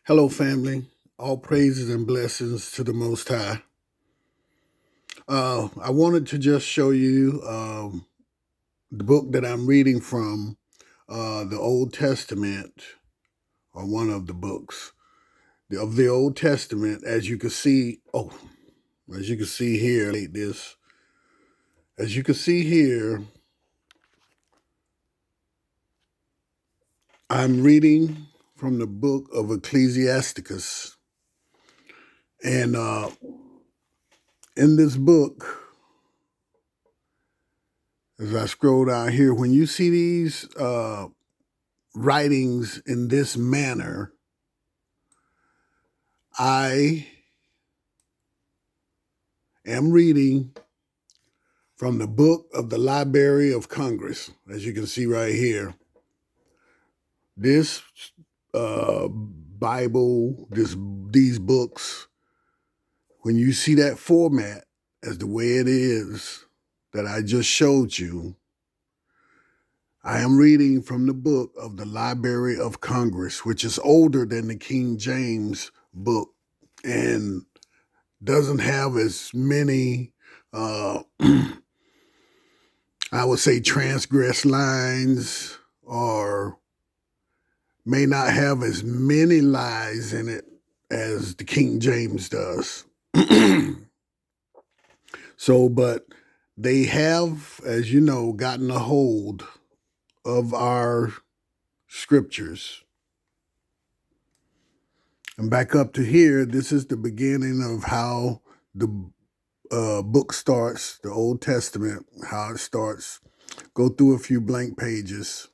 Hello, family. All praises and blessings to the Most High. I wanted to just show you the book that I'm reading from, the Old Testament, or one of the books of the Old Testament. As you can see, as you can see here, as you can see here, I'm reading from the book of Ecclesiasticus, and in this book, as I scroll down here, when you see these writings in this manner, I am reading from the book of the Library of Congress, as you can see right here. This Bible, these books, when you see that format as the way it is that I just showed you, I am reading from the book of the Library of Congress, which is older than the King James book and doesn't have as many, I would say, transgress lines, or may not have as many lies in it as the King James does. But they have, as you know, gotten a hold of our scriptures. And back up to here, this is the beginning of how the book starts, the Old Testament, how it starts. Go through a few blank pages.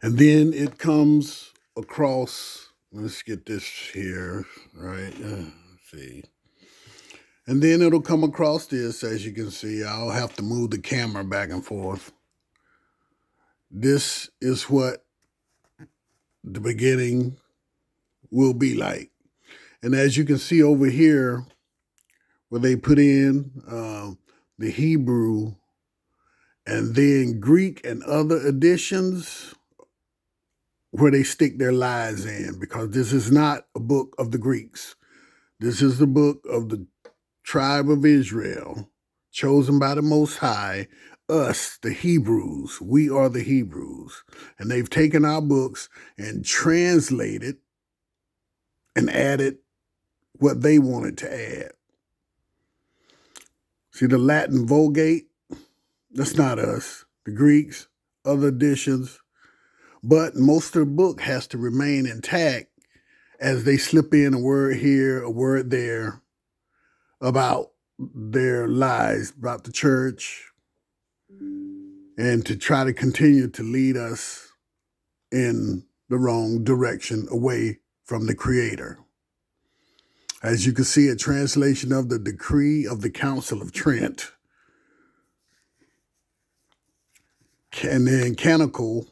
And then it comes across, let's get this here, right? Let's see. And then it'll come across this, as you can see. I'll have to move the camera back and forth. This is what the beginning will be like. And as you can see over here, where they put in the Hebrew and then Greek and other editions, where they stick their lies in, because this is not a book of the Greeks. This is the book of the tribe of Israel, chosen by the Most High, us, the Hebrews. We are the Hebrews. And they've taken our books and translated and added what they wanted to add. See the Latin Vulgate? That's not us. The Greeks, other editions. But most of the book has to remain intact as they slip in a word here, a word there about their lies about the church, and to try to continue to lead us in the wrong direction away from the Creator. As you can see, a translation of the Decree of the Council of Trent, and then canonical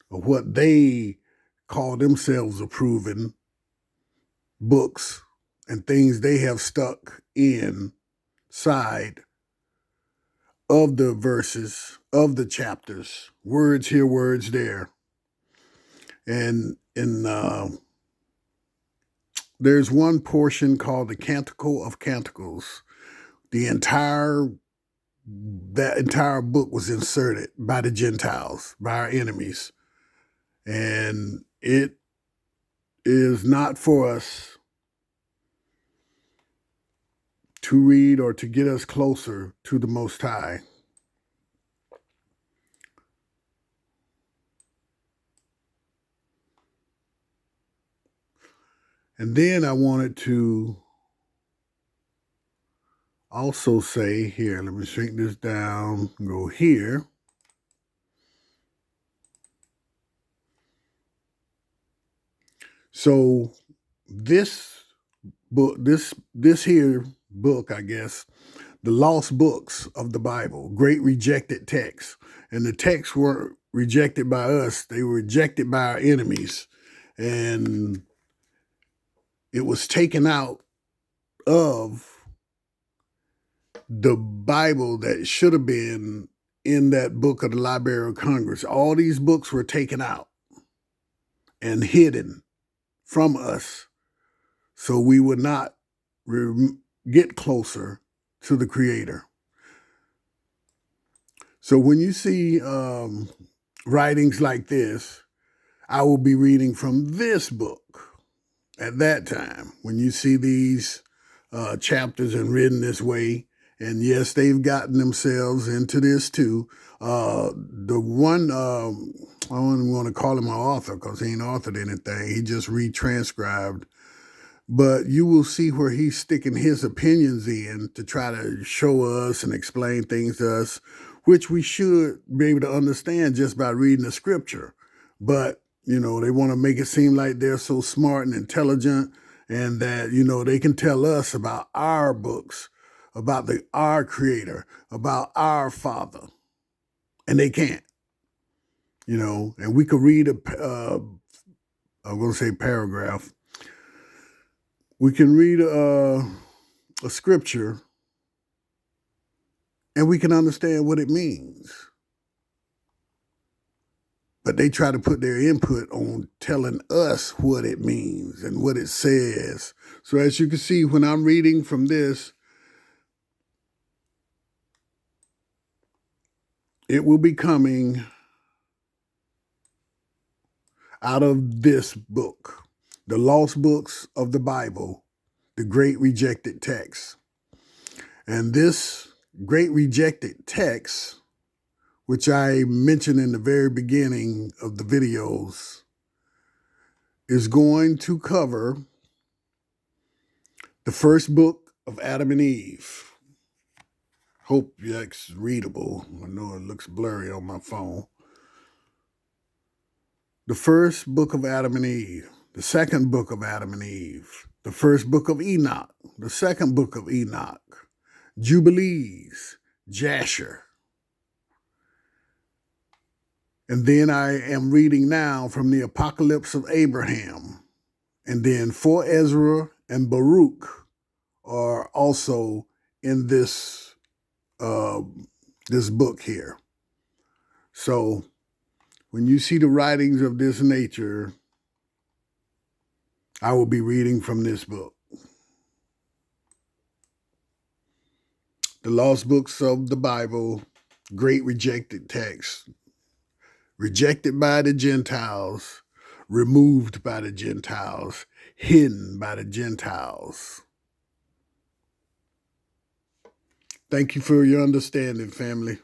of what they call themselves approving books and things they have stuck inside of the verses, of the chapters, words here, words there. And there's one portion called the Canticle of Canticles. That entire book was inserted by the Gentiles, by our enemies. And it is not for us to read or to get us closer to the Most High. And then I wanted to also say here, let me shrink this down, go here. So this book, this here book, I guess, the lost books of the Bible, great rejected texts. And the texts weren't rejected by us, they were rejected by our enemies. And it was taken out of the Bible that should have been in that book of the Library of Congress. All these books were taken out. and hidden from us so we would not get closer to the Creator. So when you see writings like this, I will be reading from this book at that time. When you see these chapters and written this way, and yes, they've gotten themselves into this too. The one, I don't even want to call him an author because he ain't authored anything. He just retranscribed. But you will see where he's sticking his opinions in to try to show us and explain things to us, which we should be able to understand just by reading the scripture. But, you know, they want to make it seem like they're so smart and intelligent and that, you know, they can tell us about our books, about our Creator, about our Father. And they can't, you know, and we could read I'm going to say paragraph. We can read a scripture and we can understand what it means. But they try to put their input on telling us what it means and what it says. So as you can see, when I'm reading from this, it will be coming out of this book, The Lost Books of the Bible, the Great Rejected Text. And this Great Rejected Text, which I mentioned in the very beginning of the videos, is going to cover the first book of Adam and Eve. Hope that's readable. I know it looks blurry on my phone. The first book of Adam and Eve, the second book of Adam and Eve, the first book of Enoch, the second book of Enoch, Jubilees, Jasher. And then I am reading now from the Apocalypse of Abraham. And then 4 Ezra and Baruch are also in this this book here. So when you see the writings of this nature, I will be reading from this book. The Lost Books of the Bible, Great Rejected Text. Rejected by the Gentiles, removed by the Gentiles, hidden by the Gentiles. Thank you for your understanding, family.